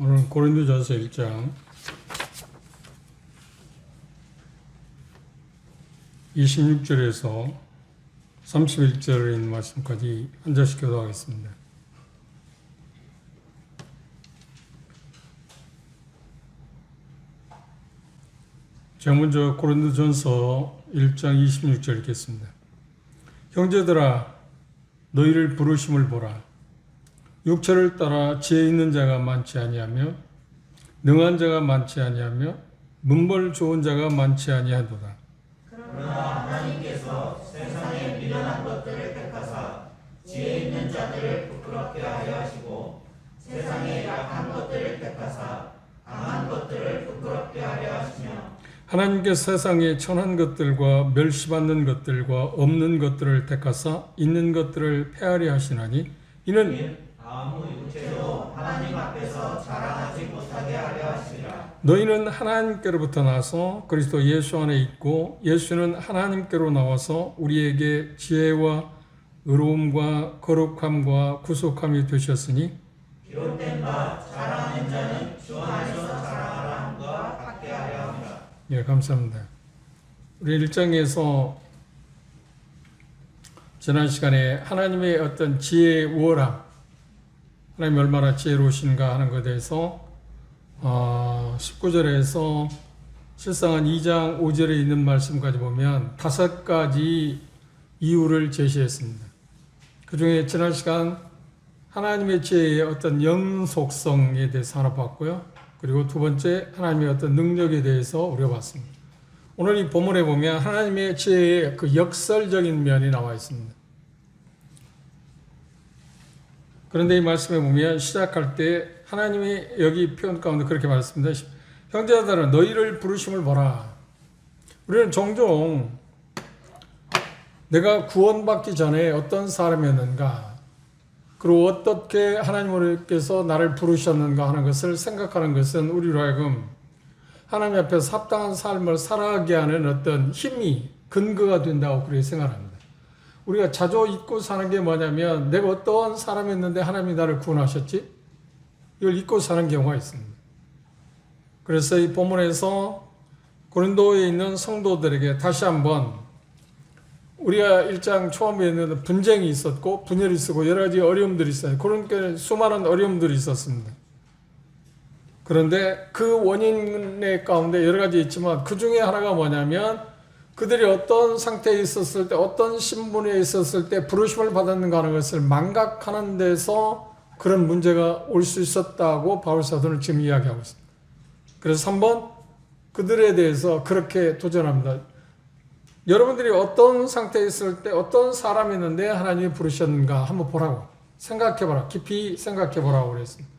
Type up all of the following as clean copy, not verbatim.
오늘 고린도전서 1장 26절에서 31절에 있는 말씀까지 한 절씩 교도하겠습니다. 제가 먼저 고린도전서 1장 26절 읽겠습니다. 형제들아, 너희를 부르심을 보라. 육체를 따라 지혜 있는 자가 많지 아니하며 능한 자가 많지 아니하며 문벌 좋은 자가 많지 아니하도다. 그러나 하나님께서 세상에 미련한 것들을 택하사 지혜 있는 자들을 부끄럽게 하려 하시고 세상에 약한 것들을 택하사 강한 것들을 부끄럽게 하려 하시며 하나님께서 세상에 천한 것들과 멸시받는 것들과 없는 것들을 택하사 있는 것들을 폐하려 하시나니 이는 아무 육체도 하나님 앞에서 자랑하지 못하게 하려 하시리라. 너희는 하나님께로부터 나서 그리스도 예수 안에 있고 예수는 하나님께로 나와서 우리에게 지혜와 의로움과 거룩함과 구속함이 되셨으니 기록된 바 자랑하는 자는 주 안에서 자랑하라 함과 같게 하려 함이라. 예, 감사합니다. 우리 1장에서 지난 시간에 하나님의 어떤 지혜의 우월함, 하나님 얼마나 지혜로우신가 하는 것에 대해서 19절에서 실상은 2장 5절에 있는 말씀까지 보면 5가지 이유를 제시했습니다. 그 중에 지난 시간 하나님의 지혜의 어떤 영속성에 대해서 하나 봤고요. 그리고 두 번째 하나님의 어떤 능력에 대해서 우리가 봤습니다. 오늘 이 본문에 보면 하나님의 지혜의 그 역설적인 면이 나와 있습니다. 그런데 이 말씀에 보면 시작할 때 하나님이 여기 표현 가운데 그렇게 말했습니다. 형제들아, 너희를 부르심을 보라. 우리는 종종 내가 구원받기 전에 어떤 사람이었는가, 그리고 어떻게 하나님께서 나를 부르셨는가 하는 것을 생각하는 것은 우리로 하여금 하나님 앞에서 합당한 삶을 살아가게 하는 어떤 힘이 근거가 된다고 그렇게 생각합니다. 우리가 자주 잊고 사는 게 뭐냐면 내가 어떠한 사람이었는데 하나님이 나를 구원하셨지? 이걸 잊고 사는 경우가 있습니다. 그래서 이 본문에서 고린도에 있는 성도들에게 다시 한번 우리가 1장 초반에 있는 분쟁이 있었고 분열이 있었고 여러 가지 어려움들이 있어요. 고린도에는 수많은 어려움들이 있었습니다. 그런데 그 원인의 가운데 여러 가지 있지만 그 중에 하나가 뭐냐면 그들이 어떤 상태에 있었을 때 어떤 신분에 있었을 때 부르심을 받았는가 하는 것을 망각하는 데서 그런 문제가 올 수 있었다고 바울 사도는 지금 이야기하고 있습니다. 그래서 한번 그들에 대해서 그렇게 도전합니다. 여러분들이 어떤 상태에 있을 때 어떤 사람이었는데 하나님이 부르셨는가 한번 보라고 생각해보라. 깊이 생각해보라고 그랬습니다.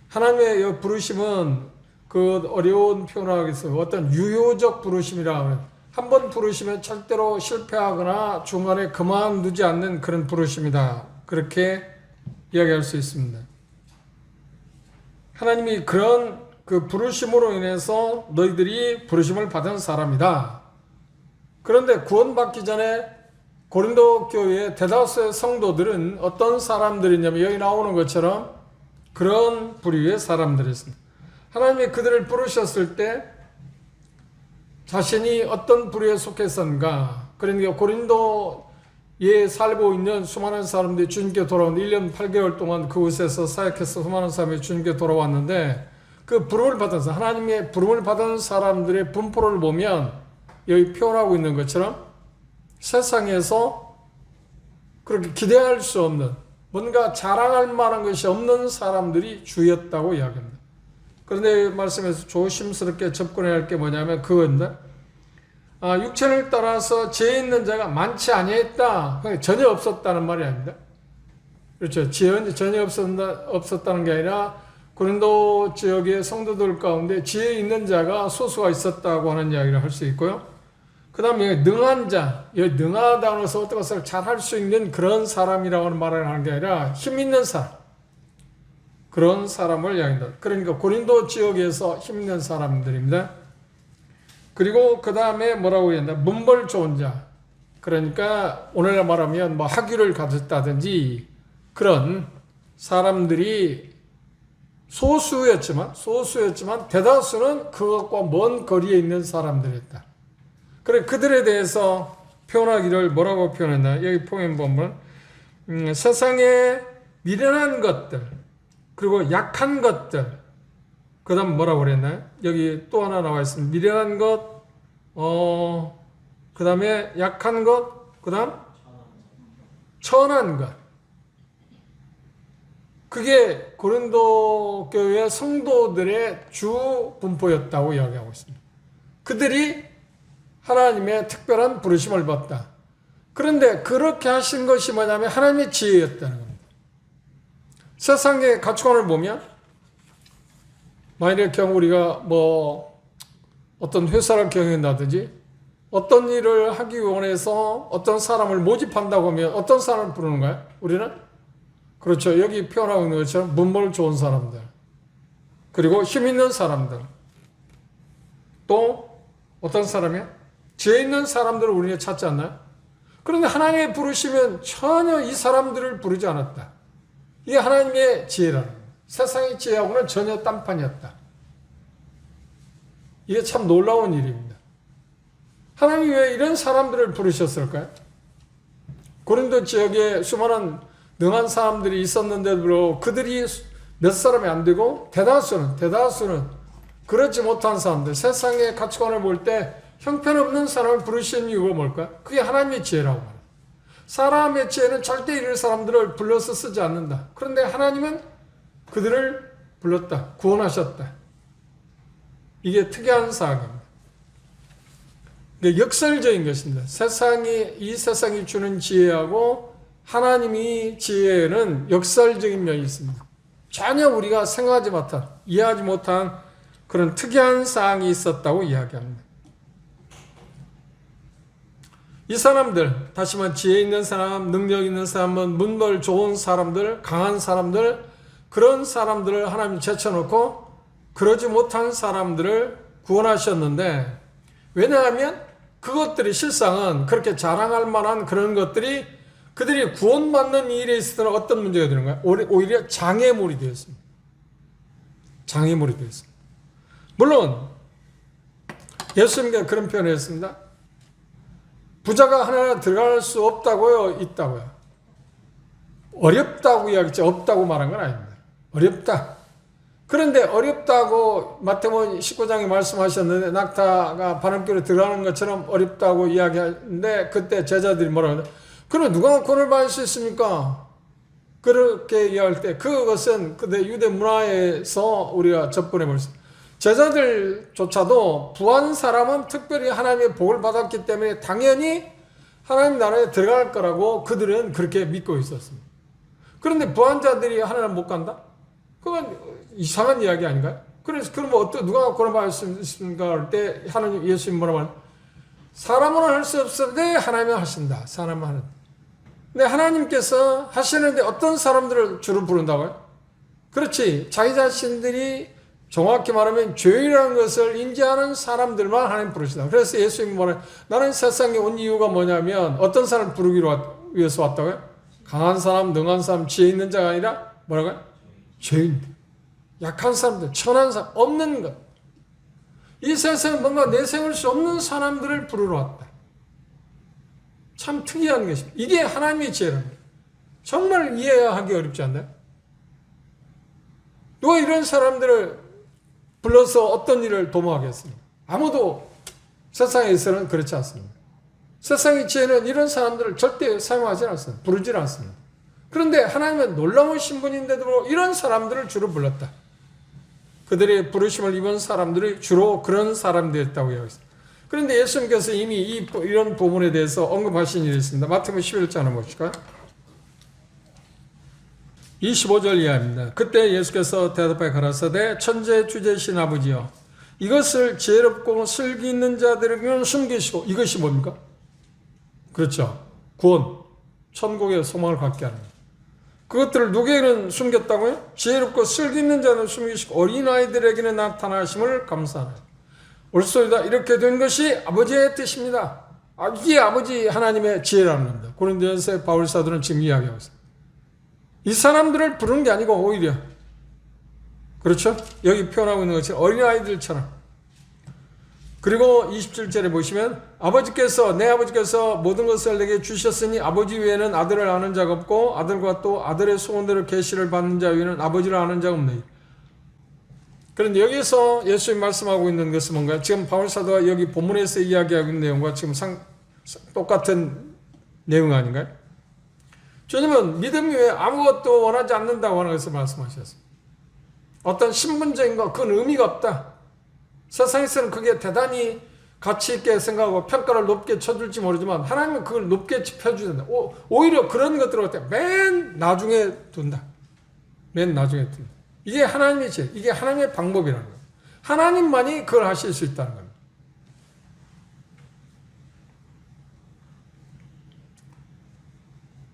하나님의 부르심은 그 어려운 표현을 하겠어요. 어떤 유효적 부르심이라고 해요. 한번 부르시면 절대로 실패하거나 중간에 그만두지 않는 그런 부르심이다. 그렇게 이야기할 수 있습니다. 하나님이 그런 그 부르심으로 인해서 너희들이 부르심을 받은 사람이다. 그런데 구원받기 전에 고린도 교회의 대다수의 성도들은 어떤 사람들이냐면 여기 나오는 것처럼 그런 부류의 사람들이었습니다. 하나님이 그들을 부르셨을 때 자신이 어떤 부류에 속했었는가? 그러니까 고린도에 살고 있는 수많은 사람들이 주님께 돌아온 1년 8개월 동안 그곳에서 사역해서 수많은 사람이 주님께 돌아왔는데 그 부름을 받은 사람, 하나님의 부름을 받은 사람들의 분포를 보면 여기 표현하고 있는 것처럼 세상에서 그렇게 기대할 수 없는 뭔가 자랑할 만한 것이 없는 사람들이 주였다고 이야기합니다. 그런데 말씀에서 조심스럽게 접근해야 할 게 뭐냐면 그건데 육체를 따라서 지혜 있는 자가 많지 아니했다. 전혀 없었다는 말이 아닙니다. 그렇죠. 전혀 없었다는 게 아니라 고린도 지역의 성도들 가운데 지혜 있는 자가 소수가 있었다고 하는 이야기를 할 수 있고요. 그 다음에 능한 자, 능하다고 해서 어떤 것을 잘할 수 있는 그런 사람이라고 말을 하는 게 아니라 힘 있는 사람. 그런 사람을 이야기한다. 그러니까 고린도 지역에서 힘 있는 사람들입니다. 그리고 그 다음에 뭐라고 했나? 문벌 좋은 자. 그러니까 오늘날 말하면 뭐 학위를 가졌다든지 그런 사람들이 소수였지만 대다수는 그것과 먼 거리에 있는 사람들이었다. 그래 그들에 대해서 표현하기를 뭐라고 표현했나? 여기 포엠 보면 세상에 미련한 것들 그리고 약한 것들 그 다음 뭐라고 그랬나요? 여기 또 하나 나와 있습니다. 미련한 것 그 다음에 약한 것 그 다음 천한 것. 그게 고린도 교회 성도들의 주 분포였다고 이야기하고 있습니다. 그들이 하나님의 특별한 부르심을 받다. 그런데 그렇게 하신 것이 뭐냐면 하나님의 지혜였다는 겁니다. 세상의 가치관을 보면 만일의 경우 우리가 뭐 어떤 회사를 경영한다든지 어떤 일을 하기 원해서 어떤 사람을 모집한다고 하면 어떤 사람을 부르는 거야? 우리는? 그렇죠. 여기 표현하고 있는 것처럼 문물 좋은 사람들 그리고 힘 있는 사람들 또 어떤 사람이야? 지혜 있는 사람들을 우리가 찾지 않나요? 그런데 하나님의 부르시면 전혀 이 사람들을 부르지 않았다. 이게 하나님의 지혜라는 거예요. 세상의 지혜하고는 전혀 딴판이었다. 이게 참 놀라운 일입니다. 하나님이 왜 이런 사람들을 부르셨을까요? 고린도 지역에 수많은 능한 사람들이 있었는데도 그들이 몇 사람이 안 되고 대다수는 그렇지 못한 사람들, 세상의 가치관을 볼 때 형편없는 사람을 부르신 이유가 뭘까요? 그게 하나님의 지혜라고 말해요. 사람의 지혜는 절대 이런 사람들을 불러서 쓰지 않는다. 그런데 하나님은 그들을 불렀다. 구원하셨다. 이게 특이한 사항입니다. 이게 역설적인 것입니다. 이 세상이 주는 지혜하고 하나님이 지혜에는 역설적인 면이 있습니다. 전혀 우리가 생각하지 못한, 이해하지 못한 그런 특이한 사항이 있었다고 이야기합니다. 이 사람들, 다시 말해 지혜 있는 사람, 능력 있는 사람은 문벌 좋은 사람들, 강한 사람들, 그런 사람들을 하나님 제쳐놓고 그러지 못한 사람들을 구원하셨는데, 왜냐하면 그것들이 실상은 그렇게 자랑할 만한 그런 것들이 그들이 구원받는 일에 있어서는 어떤 문제가 되는 거야? 오히려 장애물이 되었습니다. 장애물이 되었습니다. 물론 예수님께서 그런 표현을 했습니다. 부자가 하나 들어갈 수 없다고요? 있다고요? 어렵다고 이야기했지 없다고 말한 건 아닙니다. 어렵다. 그런데 어렵다고 마태복음 19장에 말씀하셨는데 낙타가 바람결에 들어가는 것처럼 어렵다고 이야기하는데 그때 제자들이 뭐라고 하냐? 그럼 누가 구원을 받을 수 있습니까? 그렇게 이야기할 때 그것은 그때 유대 문화에서 우리가 접근해 볼 수 있습니다. 제자들조차도 부한 사람은 특별히 하나님의 복을 받았기 때문에 당연히 하나님 나라에 들어갈 거라고 그들은 그렇게 믿고 있었습니다. 그런데 부한 자들이 하나님 못 간다? 그건 이상한 이야기 아닌가요? 그래서 그러면 누가 구원 받을 수 있습니까? 할 때 하나님 예수님 뭐라고 하냐? 사람은 할 수 없는데 하나님은 하신다. 사람은 하는. 근데 하나님께서 하시는데 어떤 사람들을 주로 부른다고요? 그렇지. 자기 자신들이 정확히 말하면 죄라는 것을 인지하는 사람들만 하나님 부르시다. 그래서 예수님이 뭐래? 나는 세상에 온 이유가 뭐냐면 어떤 사람을 부르기 위해서 왔다고요? 강한 사람, 능한 사람, 지혜 있는 자가 아니라 뭐라고요? 죄인들, 약한 사람들, 천한 사람, 없는 것. 이 세상에 뭔가 내세울 수 없는 사람들을 부르러 왔다. 참 특이한 것입니다. 이게 하나님의 지혜랍니다. 정말 이해하기 어렵지 않나요? 누가 이런 사람들을 불러서 어떤 일을 도모하겠습니까? 아무도 세상에서는 그렇지 않습니다. 세상의 지혜는 이런 사람들을 절대 사용하지 않습니다. 부르지 않습니다. 그런데 하나님은 놀라우신 분인데도 이런 사람들을 주로 불렀다. 그들의 부르심을 입은 사람들이 주로 그런 사람들이었다고 이야기했습니다. 그런데 예수님께서 이미 이런 부분에 대해서 언급하신 일이 있습니다. 마태복음 11장 한번 보실까요? 25절 이하입니다. 그때 예수께서 대답하여 가라사대 천재 주제신 아버지여 이것을 지혜롭고 슬기 있는 자들에게는 숨기시고 이것이 뭡니까? 그렇죠. 구원, 천국의 소망을 갖게 하는 것. 그것들을 누구에게는 숨겼다고요? 지혜롭고 슬기 있는 자는 숨기시고 어린아이들에게는 나타나심을 감사하라. 옳소이다. 이렇게 된 것이 아버지의 뜻입니다. 이게 아버지 하나님의 지혜라는 겁니다. 고린도전서의 바울 사도는 지금 이야기하고 있습니다. 이 사람들을 부르는 게 아니고 오히려 그렇죠? 여기 표현하고 있는 것처럼 어린아이들처럼. 그리고 27절에 보시면 내 아버지께서 모든 것을 내게 주셨으니 아버지 외에는 아들을 아는 자가 없고 아들과 또 아들의 소원대로 계시를 받는 자 외에는 아버지를 아는 자가 없네. 그런데 여기서 예수님이 말씀하고 있는 것은 뭔가요? 지금 바울사도가 여기 본문에서 이야기하고 있는 내용과 지금 똑같은 내용 아닌가요? 주님은 믿음이 왜 아무것도 원하지 않는다고 하는 것을 말씀하셨습니다. 어떤 신분적인 거 그건 의미가 없다. 세상에서는 그게 대단히 가치 있게 생각하고 평가를 높게 쳐줄지 모르지만 하나님은 그걸 높게 짚어주는다. 오히려 그런 것들을 맨 나중에 둔다. 맨 나중에 둔다. 이게 하나님의 제, 이게 하나님의 방법이라는 거예요. 하나님만이 그걸 하실 수 있다는 겁니다.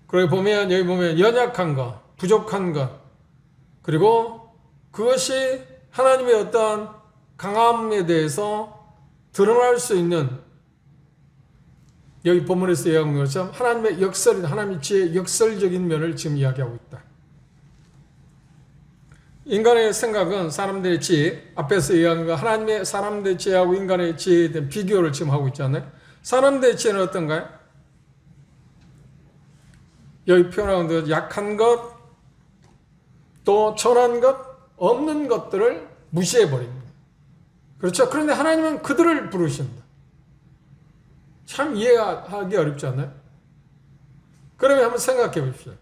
그리고 여기 보면 연약한 것, 부족한 것, 그리고 그것이 하나님의 어떤 강함에 대해서 드러날 수 있는, 여기 본문에서 이야기하는 것처럼 하나님의 하나님의 지혜의 역설적인 면을 지금 이야기하고 있다. 인간의 생각은 사람들의 지혜, 앞에서 이야기한 거 하나님의 사람들의 지혜하고 인간의 지혜에 대한 비교를 지금 하고 있잖아요. 사람들의 지혜는 어떤가요? 여기 표현하는 대로 약한 것, 또 천한 것, 없는 것들을 무시해버립니다. 그렇죠? 그런데 하나님은 그들을 부르신다. 참 이해하기 어렵지 않나요? 그러면 한번 생각해 보십시오.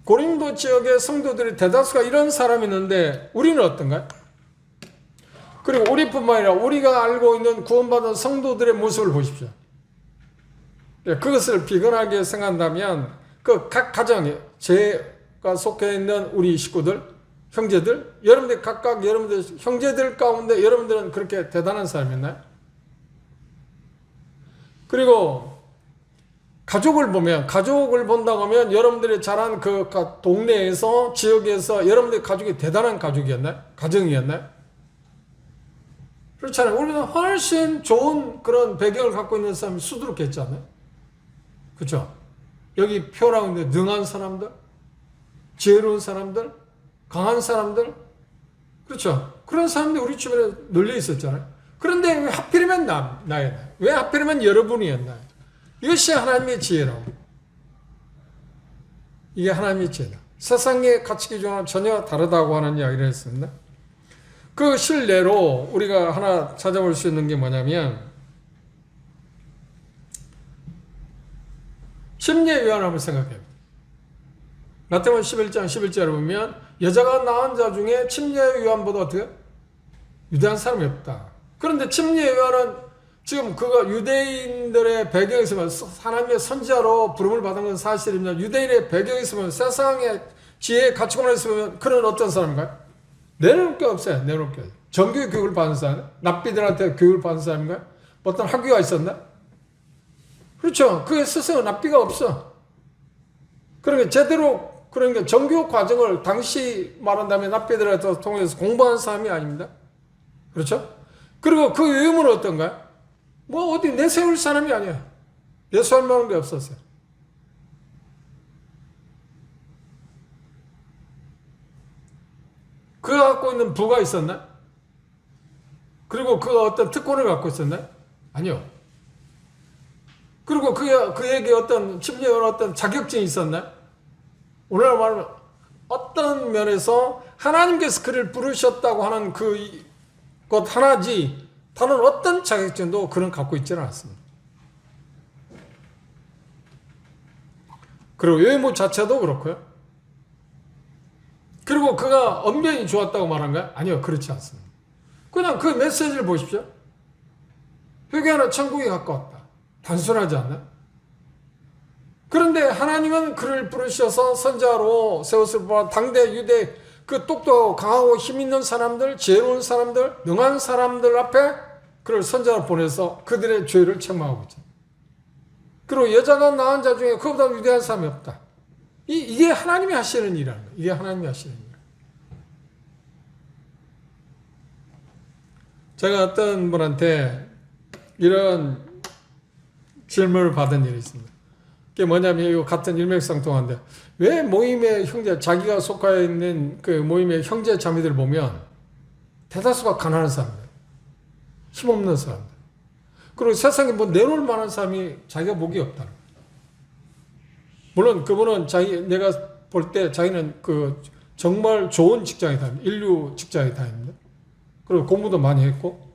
고린도 지역의 성도들이 대다수가 이런 사람이 있는데 우리는 어떤가요? 그리고 우리뿐만 아니라 우리가 알고 있는 구원받은 성도들의 모습을 보십시오. 그것을 비근하게 생각한다면 그 각 가정에 제가 속해 있는 우리 식구들, 형제들, 여러분들 각각 여러분들 형제들 가운데 여러분들은 그렇게 대단한 사람이었나요? 그리고 가족을 본다고 하면 여러분들이 자란 그 동네에서 지역에서 여러분들의 가족이 대단한 가족이었나요? 가정이었나요? 그렇잖아요. 우리는 훨씬 좋은 그런 배경을 갖고 있는 사람이 수두룩했지 않나요? 그렇죠? 여기 표현하고 있는 능한 사람들, 지혜로운 사람들, 강한 사람들, 그렇죠? 그런 사람들이 우리 주변에 널려 있었잖아요. 그런데 왜 하필이면 나였나요? 왜 하필이면 여러분이었나요? 이것이 하나님의 지혜라고. 이게 하나님의 지혜다. 세상의 가치 기준과 전혀 다르다고 하는 이야기를 했습니다. 그 실내로 우리가 하나 찾아볼 수 있는 게 뭐냐면 심리의 한번 생각해요. 마태복음 11장 11절에 보면 여자가 낳은 자 중에 침례의 요한보다 어떻게? 유대한 사람이 없다. 그런데 침례의 요한은 지금 그가 유대인들의 배경에서 하나님의 선지자로 부름을 받은 건 사실이면 유대인의 배경에서 보면 세상의 지혜의 가치관에서 보면 그는 어떤 사람인가요? 내놓을 게 없어요. 내놓을 게. 정규 교육을 받은 사람, 납비들한테 교육을 받은 사람인가요? 어떤 학교가 있었나? 그렇죠. 그게 스스로 납비가 없어. 그러니까 제대로 그러니까 정규 과정을 당시 말한다면 납비들한테 통해서 공부한 사람이 아닙니다. 그렇죠? 그리고 그 외음은 어떤가요? 뭐 어디 내세울 사람이 아니야. 내세울 만한 게 없었어요. 그가 갖고 있는 부가 있었나? 그리고 그가 어떤 특권을 갖고 있었나요? 아니요. 그리고 그에게 어떤 침례원 어떤 자격증이 있었나요? 오늘 말하면 어떤 면에서 하나님께서 그를 부르셨다고 하는 것 하나지 다른 어떤 자격증도 그는 갖고 있지는 않습니다. 그리고 외모 자체도 그렇고요. 그리고 그가 언변이 좋았다고 말한가요? 아니요, 그렇지 않습니다. 그냥 그 메시지를 보십시오. 회개하나 천국에 가까웠다. 단순하지 않나요? 그런데 하나님은 그를 부르셔서 선자로 세웠을 뿐 당대 유대 그 똑똑하고 강하고 힘있는 사람들, 지혜로운 사람들, 능한 사람들 앞에 그를 선자로 보내서 그들의 죄를 책망하고 있죠. 그리고 여자가 낳은 자 중에 그보다 위대한 사람이 없다. 이게 하나님이 하시는 일이라는 거예요. 이게 하나님이 하시는 일. 제가 어떤 분한테 이런 질문을 받은 일이 있습니다. 그게 뭐냐면 이거 같은 일맥상통한데 왜 모임의 형제 자기가 속하여 있는 그 모임의 형제 자매들 보면 대다수가 가난한 사람들, 힘없는 사람들. 그리고 세상에 뭐 내놓을 만한 사람이 자기가 목이 없다는 거예요. 물론 그분은 내가 볼 때 자기는 그 정말 좋은 직장에 다닙니다. 인류 직장에 다닙니다. 그리고 공부도 많이 했고.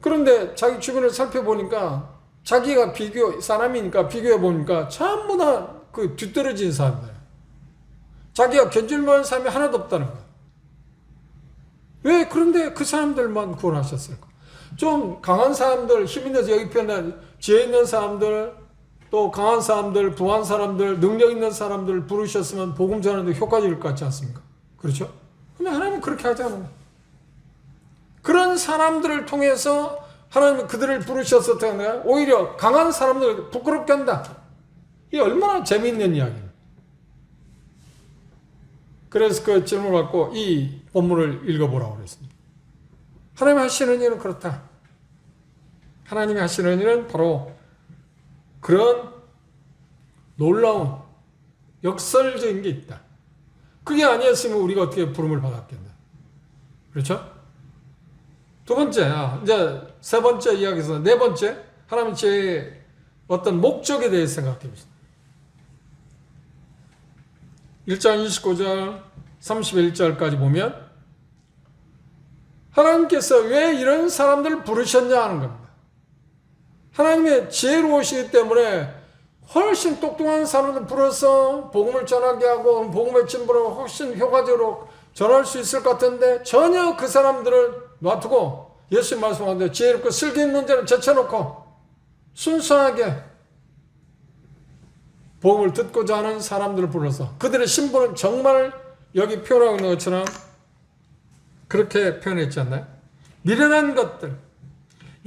그런데 자기 주변을 살펴보니까 자기가 사람이니까 비교해보니까 전부 다 그 뒤떨어진 사람들. 자기가 견줄만한 사람이 하나도 없다는 거예요. 왜 그런데 그 사람들만 구원하셨을까? 좀 강한 사람들, 힘 있는 여기 편에 지혜 있는 사람들, 또 강한 사람들, 부한 사람들, 능력 있는 사람들 부르셨으면 복음 전하는데 효과적일 것 같지 않습니까? 그렇죠? 근데 하나님은 그렇게 하지 않아요. 그런 사람들을 통해서 하나님은 그들을 부르셔서 오히려 강한 사람들을 부끄럽게 한다. 이게 얼마나 재미있는 이야기입니다. 그래서 그 질문을 받고 이 본문을 읽어보라고 그랬습니다. 하나님이 하시는 일은 그렇다. 하나님이 하시는 일은 바로 그런 놀라운 역설적인 게 있다. 그게 아니었으면 우리가 어떻게 부름을 받았겠나. 그렇죠? 두 번째, 이제 세 번째 이야기에서 네 번째, 하나님 제 어떤 목적에 대해 생각해 봅시다. 1장 29절 31절까지 보면 하나님께서 왜 이런 사람들을 부르셨냐 하는 겁니다. 하나님의 지혜로우시기 때문에 훨씬 똑똑한 사람들 불러서 복음을 전하게 하고 복음의 진보를 훨씬 효과적으로 전할 수 있을 것 같은데 전혀 그 사람들을 놔두고 예수님 말씀하는데 지혜롭고 슬기 있는 자를 제쳐놓고 순수하게 복음을 듣고자 하는 사람들을 불러서 그들의 신분은 정말 여기 표현하고 있는 것처럼 그렇게 표현했지 않나요? 미련한 것들,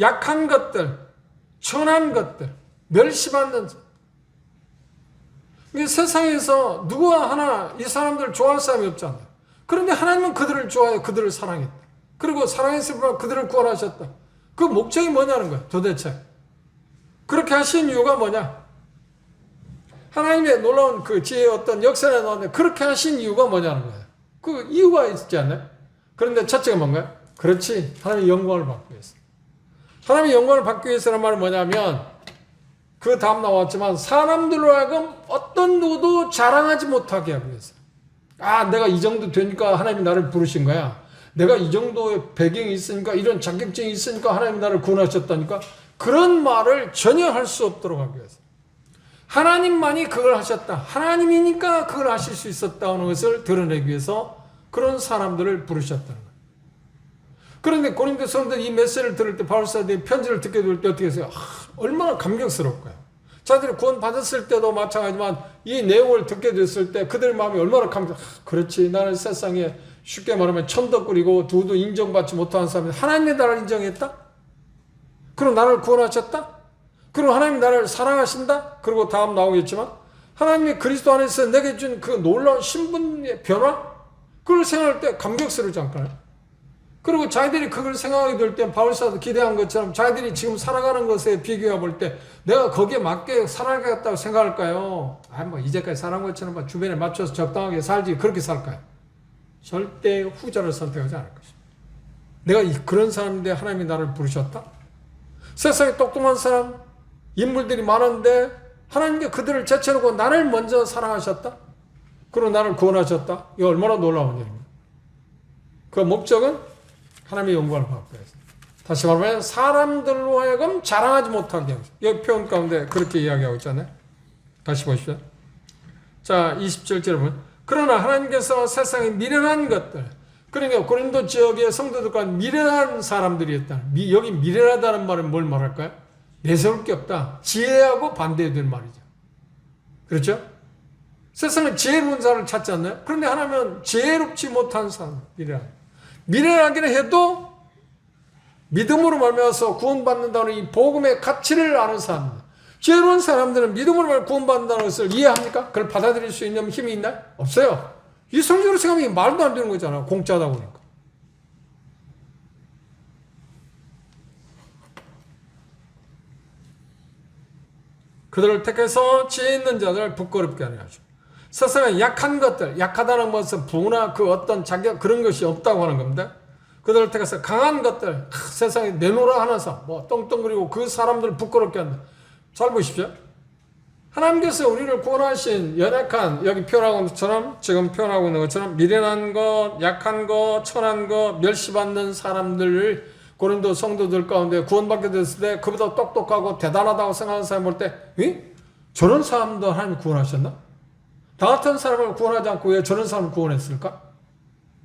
약한 것들, 천한 것들, 멸시받는 자. 세상에서 누구와 하나 이 사람들을 좋아할 사람이 없잖아요. 그런데 하나님은 그들을 좋아해 그들을 사랑했다. 그리고 사랑했을 뿐만 그들을 구원하셨다. 그 목적이 뭐냐는 거예요. 도대체 그렇게 하신 이유가 뭐냐? 하나님의 놀라운 그 지혜의 어떤 역사에 나오는데 그렇게 하신 이유가 뭐냐는 거예요. 그 이유가 있지 않나요? 그런데 첫째가 뭔가요? 그렇지. 하나님의 영광을 받기 위해서. 하나님의 영광을 받기 위해서란 말은 뭐냐면 그 다음 나왔지만 사람들로 하여금 어떤 누구도 자랑하지 못하게 하기 위해서. 내가 이 정도 되니까 하나님이 나를 부르신 거야. 내가 이 정도의 배경이 있으니까 이런 자격증이 있으니까 하나님이 나를 구원하셨다니까 그런 말을 전혀 할 수 없도록 하기 위해서. 하나님만이 그걸 하셨다. 하나님이니까 그걸 하실 수 있었다는 것을 드러내기 위해서 그런 사람들을 부르셨다는 거예요. 그런데 고린도 성도들이 이 메시지를 들을 때 바울 사도의 편지를 듣게 될 때 어떻게 했어요? 얼마나 감격스럽고요. 자들이 구원 받았을 때도 마찬가지지만 이 내용을 듣게 됐을 때 그들 마음이 얼마나 그렇지. 나는 세상에 쉽게 말하면 천덕꾸리고 두도 인정받지 못하는 사람이 하나님이 나를 인정했다? 그럼 나를 구원하셨다? 그리고 하나님이 나를 사랑하신다? 그리고 다음 나오겠지만 하나님이 그리스도 안에서 내게 준 그 놀라운 신분의 변화? 그걸 생각할 때 감격스럽지 않을까요? 그리고 자기들이 그걸 생각하게 될 때 바울사도 기대한 것처럼 자기들이 지금 살아가는 것에 비교해 볼 때 내가 거기에 맞게 살아가겠다고 생각할까요? 이제까지 살아온 것처럼 주변에 맞춰서 적당하게 살지 그렇게 살까요? 절대 후자를 선택하지 않을 것입니다. 내가 그런 사람인데 하나님이 나를 부르셨다? 세상에 똑똑한 사람, 인물들이 많은데 하나님께 그들을 제쳐놓고 나를 먼저 사랑하셨다? 그리고 나를 구원하셨다? 이거 얼마나 놀라운 일입니다. 그 목적은 하나님의 영광을 받기 위해서. 다시 말하면 사람들로 하여금 자랑하지 못하게 하고 여기 표현 가운데 그렇게 이야기하고 있잖아요. 다시 보십시오. 자 27절에 보면 그러나 하나님께서 세상에 미련한 것들 그러니까 고린도 지역의 성도들과 미련한 사람들이었다. 여기 미련하다는 말은 뭘 말할까요? 내세울 게 없다. 지혜하고 반대된 말이죠. 그렇죠? 세상은 지혜로운 사람을 찾지 않나요? 그런데 하나님은 지혜롭지 못한 사람, 미련하기는 해도 믿음으로 말미암아서 구원받는다는 이 복음의 가치를 아는 사람입니다. 지혜로운 사람들은 믿음으로 말미암아 구원받는다는 것을 이해합니까? 그걸 받아들일 수 있는 힘이 있나요? 없어요. 이성적으로 생각하면 말도 안 되는 거잖아. 공짜다 보니까. 그들을 택해서 지혜 있는 자들을 부끄럽게 하려 하시고 세상에 약한 것들, 약하다는 것은 부나 그 어떤 자격 그런 것이 없다고 하는 겁니다. 그들을 택해서 강한 것들, 세상에 내놓으라 하는 사람, 뭐 똥똥그리고 그 사람들을 부끄럽게 한다. 잘 보십시오. 하나님께서 우리를 구원하신 연약한, 여기 표현하고 있는 것처럼, 지금 표현하고 있는 것처럼 미련한 것, 약한 것, 천한 것, 멸시받는 사람들을 고린도 성도들 가운데 구원받게 됐을 때 그보다 똑똑하고 대단하다고 생각하는 사람 볼 때, 저런 사람도 하나님 구원하셨나? 다 같은 사람을 구원하지 않고 왜 저런 사람을 구원했을까?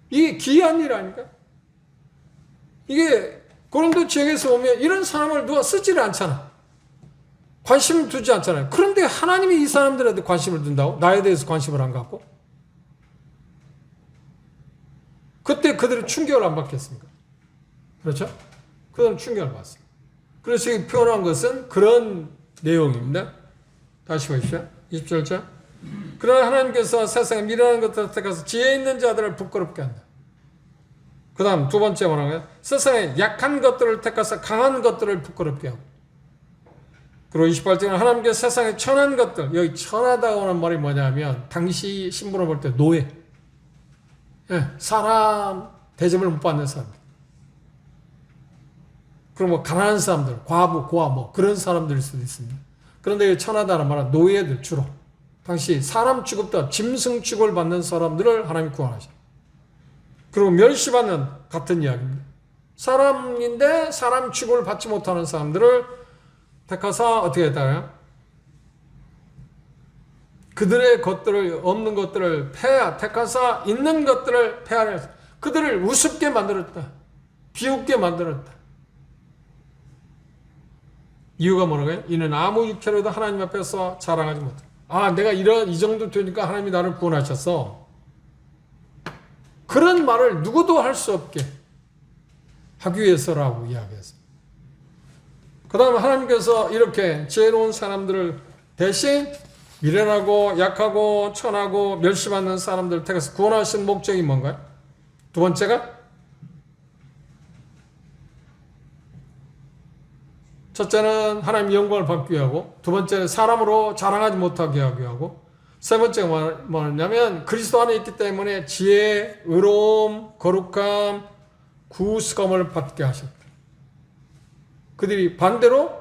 이게 기이한 일 아닙니까? 이게 고린도 지역에서 보면 이런 사람을 누가 쓰지를 않잖아. 관심을 두지 않잖아요. 그런데 하나님이 이 사람들한테 관심을 둔다고? 나에 대해서 관심을 안 갖고? 그때 그들은 충격을 안 받겠습니까? 그렇죠? 그들은 충격을 받습니다. 그래서 여기 표현한 것은 그런 내용입니다. 다시 보십시오. 20절째. 그러나 하나님께서 세상에 미련한 것들을 택해서 지혜 있는 자들을 부끄럽게 한다. 그 다음 두 번째 뭐라고요? 세상에 약한 것들을 택해서 강한 것들을 부끄럽게 하고. 그리고 28절은 하나님께서 세상에 천한 것들, 여기 천하다고 하는 말이 뭐냐면 당시 신분을 볼 때 노예, 사람 대접을 못 받는 사람, 그리고 뭐 가난한 사람들, 과부, 고아 뭐 그런 사람들일 수도 있습니다. 그런데 이 천하다는 말은 노예들 주로 당시 사람 취급도 짐승 취급을 받는 사람들을 하나님이 구원하셔. 그리고 멸시받는 같은 이야기입니다. 사람인데 사람 취급을 받지 못하는 사람들을 택하사 어떻게 했다고요? 그들의 것들을 없는 것들을 택하사 있는 것들을 폐하려 그들을 우습게 만들었다. 비웃게 만들었다. 이유가 뭐라고요? 이는 아무 육체로도 하나님 앞에서 자랑하지 못해. 내가 이 정도 되니까 하나님이 나를 구원하셨어. 그런 말을 누구도 할 수 없게 하기 위해서라고 이야기했습니다. 그 다음에 하나님께서 이렇게 지혜로운 사람들을 대신 미련하고 약하고 천하고 멸시받는 사람들을 택해서 구원하신 목적이 뭔가요? 두 번째가 첫째는 하나님의 영광을 받기 위하고 두 번째는 사람으로 자랑하지 못하게 하기 위하고 세 번째가 뭐냐면 그리스도 안에 있기 때문에 지혜, 의로움, 거룩함, 구수감을 받게 하셨다. 그들이 반대로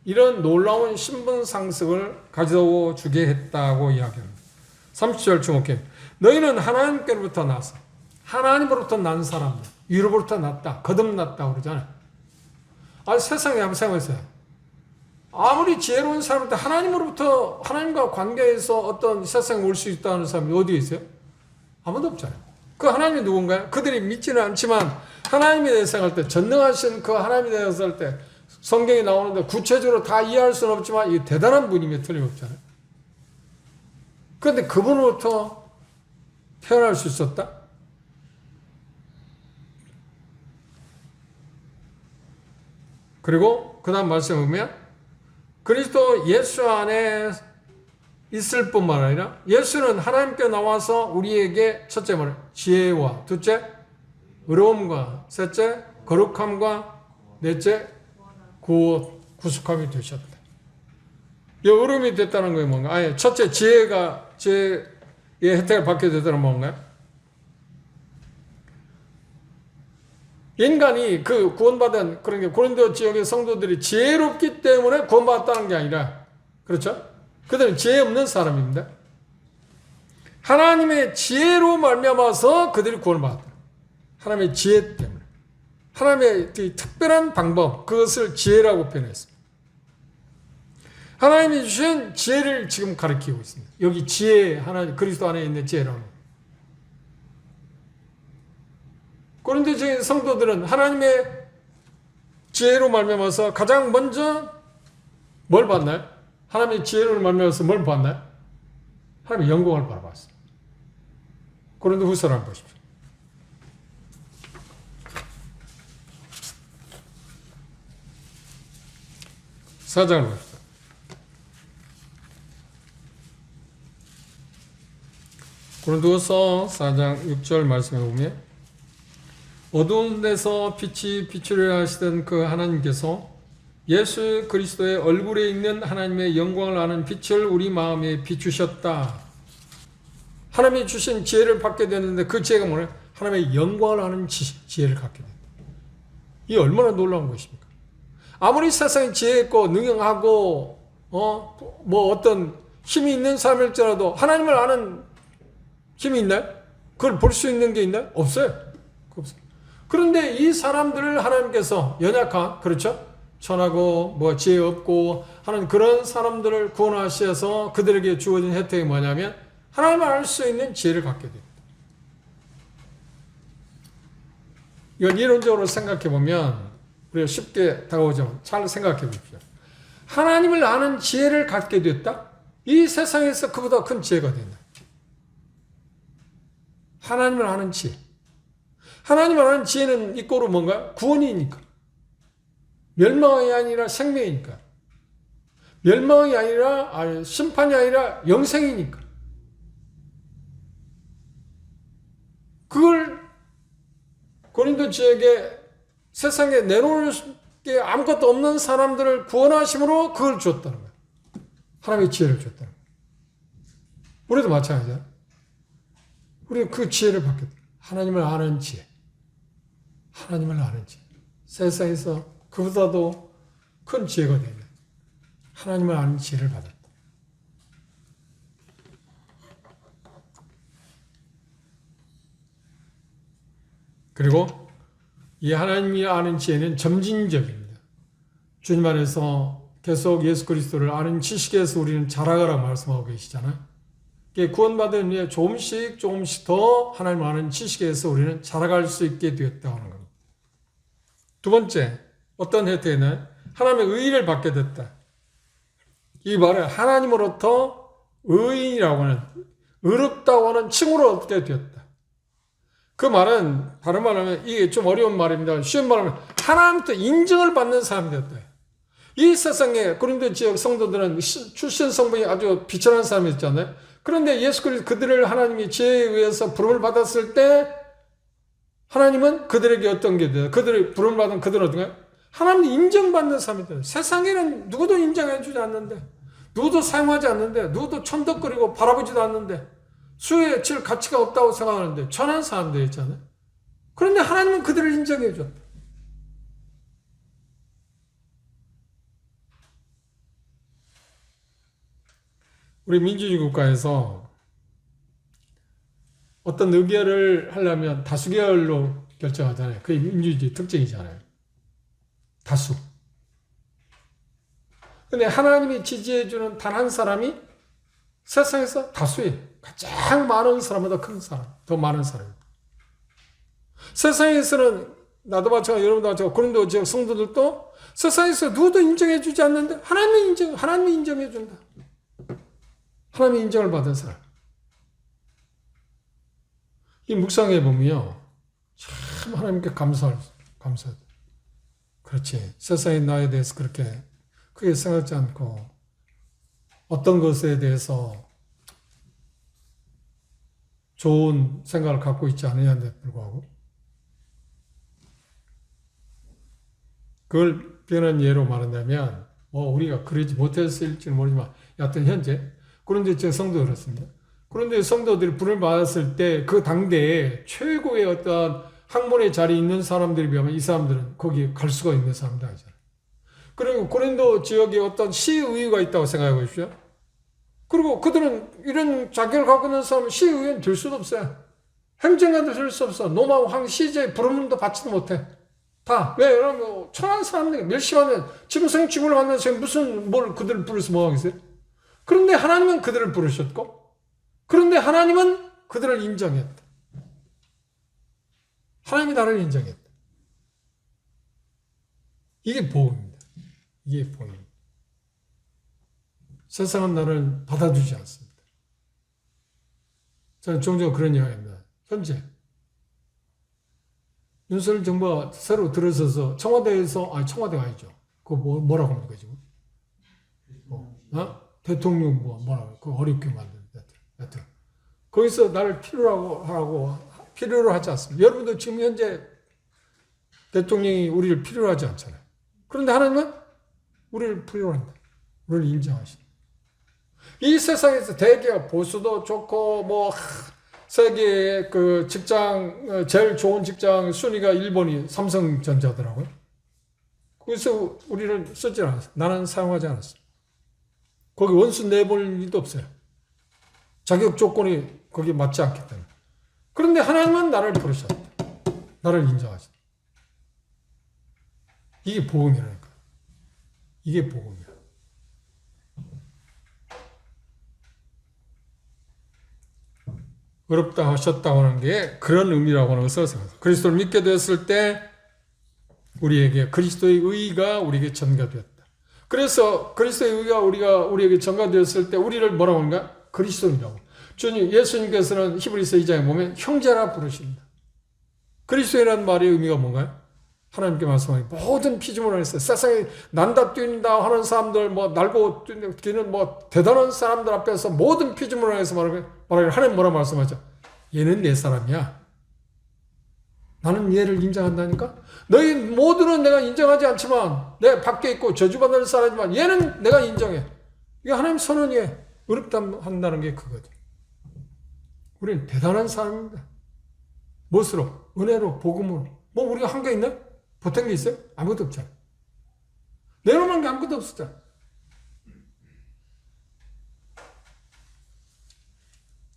이런 놀라운 신분 상승을 가져주게 했다고 이야기합니다. 30절 주목해. 너희는 하나님께로부터 나서 하나님으로부터 난 사람들, 위로부터 났다, 거듭났다 그러잖아요. 세상에 한번 생각해보세요. 아무리 지혜로운 사람인데 하나님으로부터 하나님과 관계에서 어떤 세상에 올 수 있다는 사람이 어디에 있어요? 아무도 없잖아요. 그 하나님이 누군가요? 그들이 믿지는 않지만 하나님에 대해서 생각할 때 전능하신 그 하나님에 대해서 할 때 성경이 나오는데 구체적으로 다 이해할 수는 없지만 이게 대단한 분임에 틀림없잖아요. 그런데 그분으로부터 태어날 수 있었다? 그리고 그 다음 말씀을 보면 그리스도 예수 안에 있을 뿐만 아니라 예수는 하나님께 나와서 우리에게 첫째 말은 지혜와 둘째 의로움과 셋째 거룩함과 넷째 구속함이 되셨다. 이 의로움이 됐다는 게 뭔가? 첫째 지혜의 혜택을 받게 되다는 뭔가요? 인간이 그 구원받은 그런 게 고린도 지역의 성도들이 지혜롭기 때문에 구원받았다는 게 아니라 그렇죠? 그들은 지혜 없는 사람입니다. 하나님의 지혜로 말미암아서 그들이 구원받았다. 하나님의 지혜 때문에. 하나님의 특별한 방법, 그것을 지혜라고 표현했습니다. 하나님이 주신 지혜를 지금 가르치고 있습니다. 여기 지혜, 하나님 그리스도 안에 있는 지혜라고. 고린도의 성도들은 하나님의 지혜로 말미암아서 가장 먼저 뭘 받나요? 하나님의 지혜로 말미암아서 뭘 받나요? 하나님의 영광을 바라봤어요. 고린도 후서를 한번 보십시오. 4장을 봅시다. 고린도후서 4장 6절 말씀에 보면 어두운 데서 빛이 비추려 하시던 그 하나님께서 예수 그리스도의 얼굴에 있는 하나님의 영광을 아는 빛을 우리 마음에 비추셨다. 하나님이 주신 지혜를 받게 됐는데 그 지혜가 뭐냐? 하나님의 영광을 아는 지혜를 갖게 된다. 이게 얼마나 놀라운 것입니까? 아무리 세상에 지혜 있고 능용하고 뭐 어떤 힘이 있는 사람일지라도 하나님을 아는 힘이 있나요? 그걸 볼 수 있는 게 있나요? 없어요. 없어요. 그런데 이 사람들을 하나님께서 연약한, 그렇죠? 천하고 뭐 지혜 없고 하는 그런 사람들을 구원하셔서 그들에게 주어진 혜택이 뭐냐면 하나님을 알 수 있는 지혜를 갖게 됩니다. 이건 이론적으로 생각해 보면 우리가 쉽게 다가오죠. 잘 생각해 보십시오. 하나님을 아는 지혜를 갖게 됐다? 이 세상에서 그보다 큰 지혜가 된다. 하나님을 아는 지혜. 하나님을 아는 지혜는 이꼬로 뭔가? 구원이니까. 멸망이 아니라 생명이니까. 멸망이 아니라, 심판이 아니라 영생이니까. 그걸 고린도 지역에 세상에 내놓을 게 아무것도 없는 사람들을 구원하심으로 그걸 줬다는 거예요. 하나님의 지혜를 줬다는 거예요. 우리도 마찬가지야. 우리가 그 지혜를 받게 돼요. 하나님을 아는 지혜. 하나님을 아는 지혜. 세상에서 그보다도 큰 지혜가 되는 하나님을 아는 지혜를 받았다. 그리고 이 하나님이 아는 지혜는 점진적입니다. 주님 안에서 계속 예수 그리스도를 아는 지식에서 우리는 자라가라고 말씀하고 계시잖아요. 구원받은 후에 조금씩 더 하나님을 아는 지식에서 우리는 자라갈 수 있게 되었다고 하는 겁니다. 두 번째, 어떤 혜택이냐? 하나님의 의의를 받게 됐다. 이 말은 하나님으로부터 의인이라고 하는, 의롭다고 하는 칭호를 얻게 되었다. 그 말은 다른 말로 하면 이게 좀 어려운 말입니다. 쉬운 말로 하면 하나님부터 인정을 받는 사람이 됐다. 이 세상에 고린도 지역 성도들은 출신 성분이 아주 비천한 사람이 있잖아요. 그런데 예수 그리스도 그들을 하나님이 지혜에 의해서 부름을 받았을 때 하나님은 그들에게 어떤 게 돼요? 그들이 부름을 받은 그들은 어떤가요? 하나님이 인정받는 사람이 돼요. 세상에는 누구도 인정해주지 않는데, 누구도 사용하지 않는데, 누구도 천덕거리고 바라보지도 않는데, 수에 칠 가치가 없다고 생각하는데 천한 사람들 있잖아요. 그런데 하나님은 그들을 인정해 줬다. 우리 민주주의 국가에서 어떤 의결을 하려면 다수결로 결정하잖아요. 그게 민주주의 특징이잖아요. 다수. 근데 하나님이 지지해주는 단 한 사람이 세상에서 다수예요. 가장 많은 사람보다 큰 사람, 더 많은 사람. 세상에서는 나도 마찬가지, 여러분도 마찬가지, 고린도 지역 성도들도 세상에서 누구도 인정해주지 않는데 하나님이 인정해준다. 하나님의 인정을 받은 사람. 이 묵상해 보면요, 참 하나님께 감사하다. 그렇지. 세상의 나에 대해서 그렇게 크게 생각하지 않고 어떤 것에 대해서 좋은 생각을 갖고 있지 않느냐에 불구하고 그걸 변한 예로 말한다면 우리가 그러지 못했을지는 모르지만 여하튼 현재 그런데 제 성도 그렇습니다. 그런데 성도들이 부름을 받았을 때 그 당대에 최고의 어떤 학문의 자리에 있는 사람들에 비하면 이 사람들은 거기에 갈 수가 있는 사람들 아니잖아요. 그리고 고린도 지역에 어떤 시의회가 있다고 생각해 보십시오. 그리고 그들은 이런 자격을 갖고 있는 사람은 시의회는 될 수도 없어요. 행정가도 될 수 없어. 노마우 황 시제에 부름도 받지도 못해. 다. 왜? 여러분, 천한 사람들이 멸시하면 짐승 쥐물을 만나서 무슨 뭘 그들을 부르서 뭐 하겠어요? 그런데 하나님은 그들을 부르셨고, 그런데 하나님은 그들을 인정했다. 하나님이 나를 인정했다. 이게 복음입니다. 이게 복음입니다. 세상은 나를 받아주지 않습니다. 저는 종종 그런 이야기합니다. 현재 윤석열 정부가 새로 들어서서 청와대에서 청와대가 아니죠. 그거 뭐라고 합니까 지금? 대통령 뭐라고 그 어렵게 만든 여튼 거기서 나를 필요로 하지 않습니다. 여러분도 지금 현재 대통령이 우리를 필요로 하지 않잖아요. 그런데 하나님은 우리를 필요한다. 우리를 인정하신다. 이 세상에서 대기업 보수도 좋고 뭐 세계의 그 직장 제일 좋은 직장 순위가 일본이 삼성전자더라고요. 그래서 우리는 쓰지 않았어요. 나는 사용하지 않았어요. 거기 원수 내볼 일도 없어요. 자격 조건이 거기 맞지 않기 때문에. 그런데 하나님은 나를 부르셨다. 나를 인정하셨다. 이게 복음이라니까. 이게 복음이야. 어렵다 하셨다고 하는 게 그런 의미라고 하는 것을 생각합니다. 그리스도를 믿게 되었을 때 우리에게 그리스도의 의가 우리에게 전가되었다. 그래서 그리스도의 의가 우리에게 전가되었을 때 우리를 뭐라고 하는가? 그리스도인이라고. 주님, 예수님께서는 히브리서 2장에 보면 형제라 부르십니다. 그리스도인이라는 말의 의미가 뭔가요? 하나님께 말씀하니 모든 피조물을 했어요. 세상에 난다 뛴다 하는 사람들, 뭐 날고 뛰는 뭐 대단한 사람들 앞에서 모든 피조물을 해서 말하기를 하나님 뭐라 말씀하죠? 얘는 내 사람이야. 나는 얘를 인정한다니까? 너희 모두는 내가 인정하지 않지만 내 밖에 있고 저주받는 사람이지만 얘는 내가 인정해. 이게 하나님 선언이에요. 어렵다 한다는 게 그거죠. 우리는 대단한 사람입니다. 무엇으로? 은혜로, 복음으로. 뭐 우리가 한 게 있나? 보탠 게 있어요? 아무것도 없잖아. 내놓은 게 아무것도 없었잖아.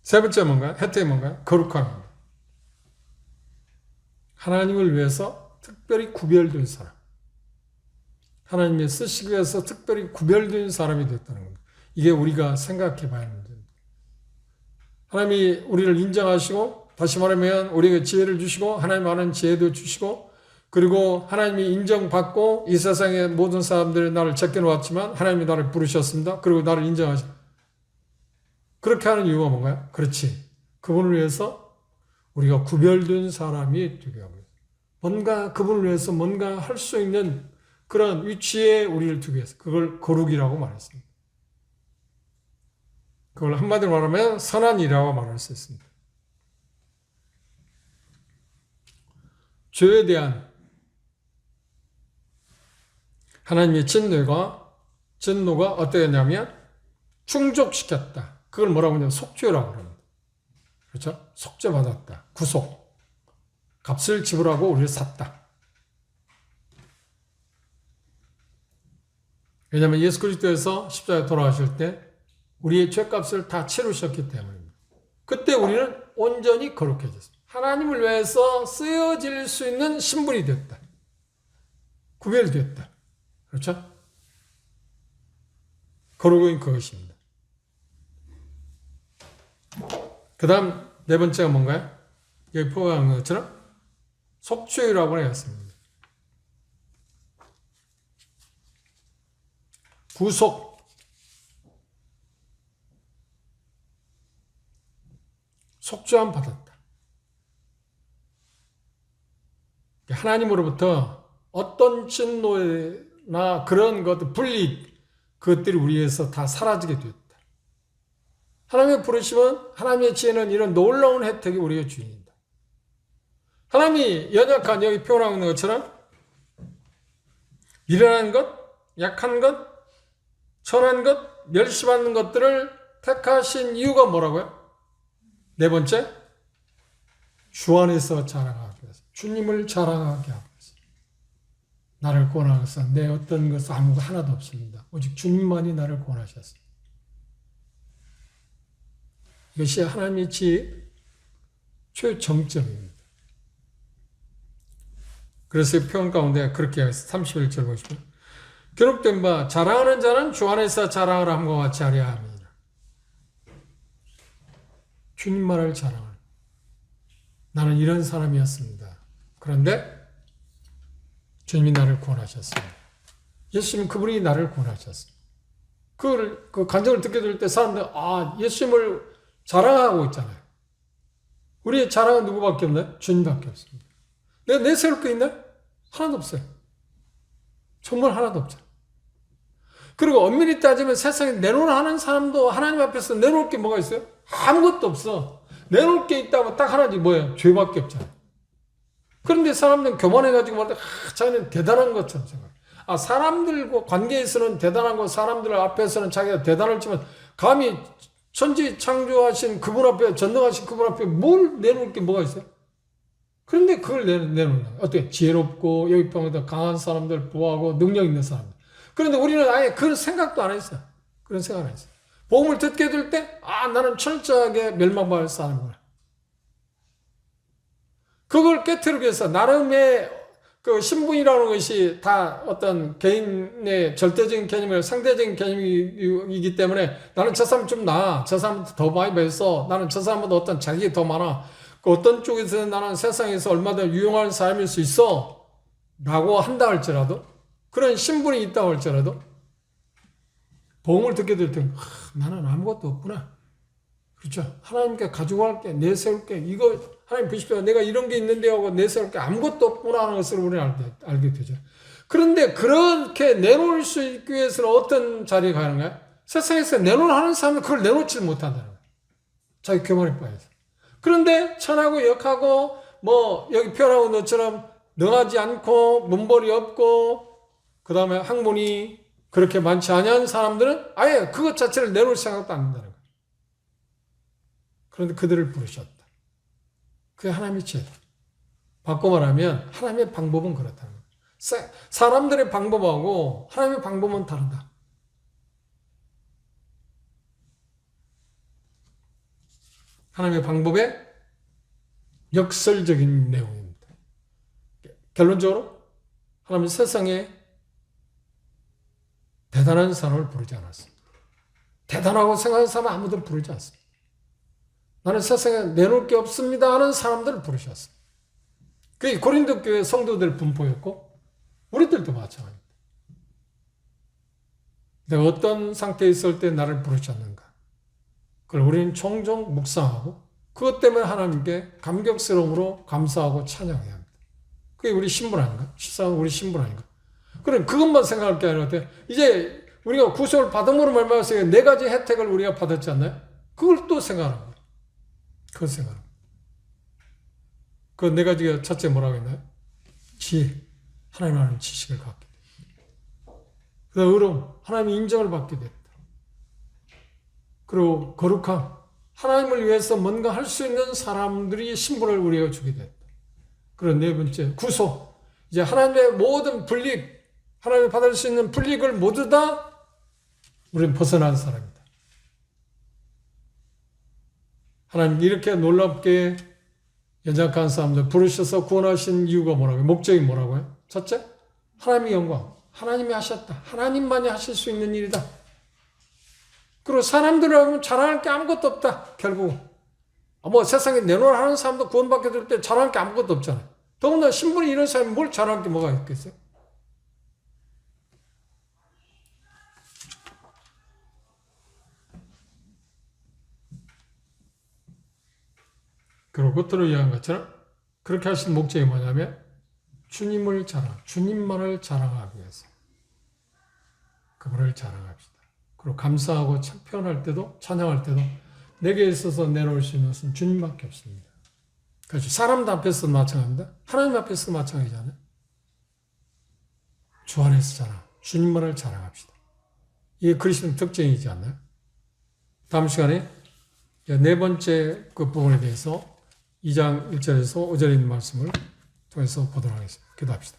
세 번째 뭔가요? 혜택이 뭔가요? 거룩함입니다. 하나님을 위해서 특별히 구별된 사람. 하나님의 쓰시기 위해서 특별히 구별된 사람이 됐다는 겁니다. 이게 우리가 생각해 봐야 합니다. 하나님이 우리를 인정하시고, 다시 말하면 우리에게 지혜를 주시고, 하나님 아는 지혜도 주시고, 그리고 하나님이 인정받고 이 세상의 모든 사람들이 나를 제껴놓았지만 하나님이 나를 부르셨습니다. 그리고 나를 인정하십니다. 그렇게 하는 이유가 뭔가요? 그렇지. 그분을 위해서 우리가 구별된 사람이 되게 하고 뭔가 그분을 위해서 뭔가 할 수 있는 그런 위치에 우리를 두기 위해서 그걸 거룩이라고 말했습니다. 그걸 한마디로 말하면 선한 일이라고 말할 수 있습니다. 죄에 대한 하나님의 진노가 어떻게 했냐면 충족시켰다. 그걸 뭐라고 하냐면 속죄라고 합니다. 그렇죠? 속죄받았다. 구속. 값을 지불하고 우리를 샀다. 왜냐하면 예수 그리스도에서 십자가에 돌아가실 때 우리의 죄값을 다 치르셨기 때문입니다. 그때 우리는 온전히 거룩해졌습니다. 하나님을 위해서 쓰여질 수 있는 신분이 됐다. 구별됐다. 그렇죠? 거룩은 그것입니다. 그 다음 네 번째가 뭔가요? 여기 포함한 것처럼 속죄라고 했습니다. 구속. 속죄함 받았다. 하나님으로부터 어떤 진노나 그런 것들, 분리, 그것들이 우리에서 다 사라지게 되었다. 하나님의 부르심은, 하나님의 지혜는 이런 놀라운 혜택이 우리의 주인이다. 하나님이 연약한, 여기 표현하고 있는 것처럼 미련한 것, 약한 것, 천한 것, 멸시받는 것들을 택하신 이유가 뭐라고요? 네 번째, 주 안에서 자랑하기 위해서, 주님을 자랑하게 하기 위해서. 나를 구원하셔서 내 어떤 것은 아무것도 하나도 없습니다. 오직 주님만이 나를 구원하셨습니다. 이것이 하나님의 지혜의 최정점입니다. 그래서 이 표현 가운데 그렇게 31절 보시면 기록된 바 자랑하는 자는 주 안에서 자랑을 함과 같이 하려 함이니라. 주님만을 자랑하는, 나는 이런 사람이었습니다. 그런데 주님이 나를 구원하셨습니다. 예수님 그분이 나를 구원하셨습니다. 그 간증을 듣게 될 때 사람들 예수님을 자랑하고 있잖아요. 우리의 자랑은 누구밖에 없나요? 주님밖에 없습니다. 내가 내세울 게 있나요? 하나도 없어요. 정말 하나도 없잖아요. 그리고 엄밀히 따지면 세상에 내놓으라 하는 사람도 하나님 앞에서 내놓을 게 뭐가 있어요? 아무것도 없어. 내놓을 게 있다면 딱 하나지 뭐예요? 죄밖에 없잖아요. 그런데 사람들은 교만해가지고 말해, 자기는 대단한 것처럼 생각해. 사람들과 관계에서는 대단한 거, 사람들 앞에서는 자기가 대단하지만 감히 천지 창조하신 그분 앞에, 전능하신 그분 앞에 뭘 내놓을 게 뭐가 있어요? 그런데 그걸 내놓는 거예요. 어떻게? 지혜롭고 여기 평에도 강한 사람들, 부하고 능력 있는 사람들. 그런데 우리는 아예 그런 생각도 안 했어요. 그런 생각 안 했어요. 복음을 듣게 될 때, 나는 철저하게 멸망받을 사람이구나. 그걸 깨트리기 위해서 나름의 그 신분이라는 것이 다 어떤 개인의 절대적인 개념이고 상대적인 개념이기 때문에 나는 저 사람 좀 나아. 저 사람한테 더 많이 배웠어. 나는 저 사람보다 어떤 자격이 더 많아. 그 어떤 쪽에서는 나는 세상에서 얼마나 유용한 사람일 수 있어. 라고 한다 할지라도, 그런 신분이 있다 할지라도, 복음을 듣게 될 때, 나는 아무것도 없구나. 그렇죠. 하나님께 가지고 갈게, 내세울게. 이거, 하나님 보십시오. 내가 이런 게 있는데 하고 내세울 게 아무것도 없구나 하는 것을 우리는 알게 되죠. 그런데 그렇게 내놓을 수 있기 위해서는 어떤 자리에 가는 거야? 세상에서 내놓으라는 사람은 그걸 내놓지 못한다는 거야. 자기 교만에 빠져서. 그런데 천하고 역하고 여기 표현하고 너처럼 능하지 않고 문벌이 없고 그 다음에 학문이 그렇게 많지 않은 사람들은 아예 그것 자체를 내놓을 생각도 안 한다는 거예요. 그런데 그들을 부르셨다. 그게 하나님의 지혜다. 바꿔 말하면 하나님의 방법은 그렇다는 거예요. 사람들의 방법하고 하나님의 방법은 다르다. 하나님의 방법의 역설적인 내용입니다. 결론적으로 하나님은 세상에 대단한 사람을 부르지 않았습니다. 대단하고 생각하는 사람은 아무도 부르지 않습니다. 나는 세상에 내놓을 게 없습니다 하는 사람들을 부르셨습니다. 그게 고린도 교회 성도들 분포였고 우리들도 마찬가지입니다. 내가 어떤 상태에 있을 때 나를 부르셨는가? 그걸 우리는 종종 묵상하고 그것 때문에 하나님께 감격스러움으로 감사하고 찬양해야 합니다. 그게 우리 신분 아닌가? 실상 우리 신분 아닌가? 그럼 그것만 생각할 게 아니라 이제 우리가 구속을 받음으로 말미암아서 네 가지 혜택을 우리가 받았지 않나요? 그걸 또 생각하는 거예요. 그걸 생각하는 거예요. 그 네 가지가 첫째 뭐라고 했나요? 지혜. 하나님 아는 지식을 갖게 됐다. 그 다음 의로움. 하나님의 인정을 받게 됐다. 그리고 거룩함. 하나님을 위해서 뭔가 할 수 있는 사람들이 신분을 우리가 주게 됐다. 그리고 네 번째 구속. 이제 하나님의 모든 불릭, 하나님이 받을 수 있는 불릭을 모두 다 우리는 벗어난 사람이다. 하나님 이렇게 놀랍게 연약한 사람들 부르셔서 구원하신 이유가 뭐라고요? 목적이 뭐라고요? 첫째, 하나님의 영광. 하나님이 하셨다. 하나님만이 하실 수 있는 일이다. 그리고 사람들하고는 자랑할 게 아무것도 없다. 결국 세상에 내놓으라 하는 사람도 구원받게 될 때 자랑할 게 아무것도 없잖아요. 더군다나 신분이 이런 사람이 뭘 자랑할 게 뭐가 있겠어요? 그리고 겉으로 이해한 것처럼 그렇게 하신 목적이 뭐냐면 주님만을 자랑하기 위해서 그분을 자랑합시다. 그리고 감사하고 표현할 때도 찬양할 때도 내게 있어서 내놓을 수 있는 것은 주님밖에 없습니다. 그렇죠. 사람들 앞에서도 마찬가지입니다. 하나님 앞에서도 마찬가지잖아요. 주 안에서 자랑, 주님만을 자랑합시다. 이게 그리스도의 특징이지 않나요? 다음 시간에 네 번째 그 부분에 대해서 2장 1절에서 5절에 있는 말씀을 통해서 보도록 하겠습니다. 기도합시다.